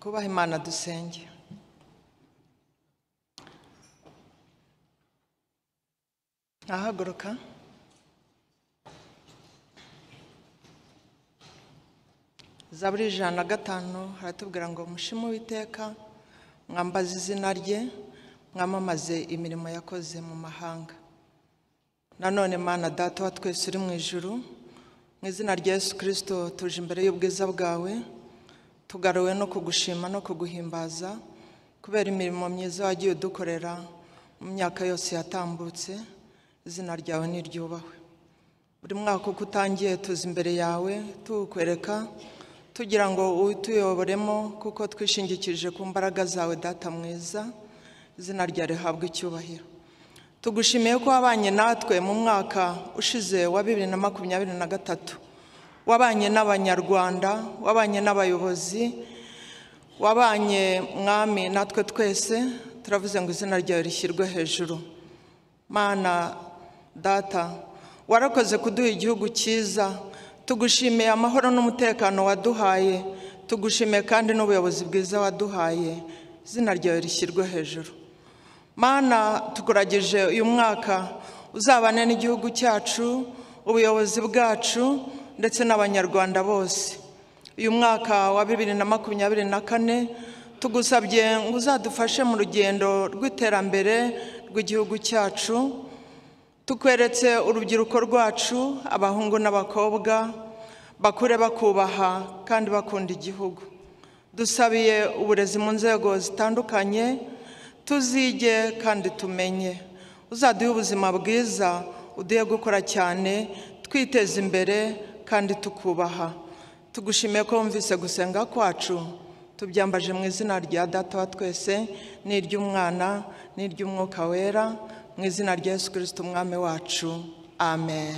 Kubaha Imana dusenge. Ahaguruka. Zaburi 105 haratubwira ngo mushime Uwiteka, mwambaze izina rye, mwamamaze imirimo yakoze mu mahanga. Nanone Mana Data wa twese uri mu ijuru, mu izina rya Yesu Kristo tuje imbere y'ubwiza bwawe, tugaruwe no kugushima no kuguhimbaza kubera imirimo myiza wagiye udukorera mu myaka yose yatambutse. Izina ryawe niryubahwe. Buri mwaka uko utangiye tuza imbere yawe tukwereka, tugira ngo utuyoboremo kuko twishingikirije ku mbaraga zawe Data mwiza. Izina ryawe rihabwe icyubahiro. Tugushimiye ko wabanye natwe mu mwaka ushize wa 2023, wabanye n'abanyarwanda, wabanye n'abayobozi, wabanye mwami natwe twese. Turavuze ngo izina ryawe rishyirwe hejuru. Mana Data, warakoze kuduha igihugu cyiza. Tugushimiye amahoro n'umutekano waduhaye, tugushimiye kandi n'ubuyobozi bwiza waduhaye. Izina ryawe rishyirwe hejuru. Mana, tukurageje uyu mwaka uzabane n'igihugu cyacu, ubuyobozi bwacu ndetse n'abanyarwanda bose. Uyu mwaka wa 2024 tugusabye ngo uzadufashe mu rugendo rw'iterambere rw'igihugu cyacu. Tukweretse urubyiruko rwacu, abahungu n'abakobwa, bakure bakubaha kandi bakunda igihugu. Dusabiye uburezi mu nzego zitandukanye, tuzige kandi tumenye. Uzaduhe ubuzima bwiza, uduhe gukora cyane, twiteze imbere kandi tukubaha. Tugushimiye ko wumvise gusenga kwacu, tubyambaje mu izina rya Data wa twese, n'iry'Umwana n'iry'Umwuka wera, mu izina rya Yesu Kristo umwami wacu. Amen.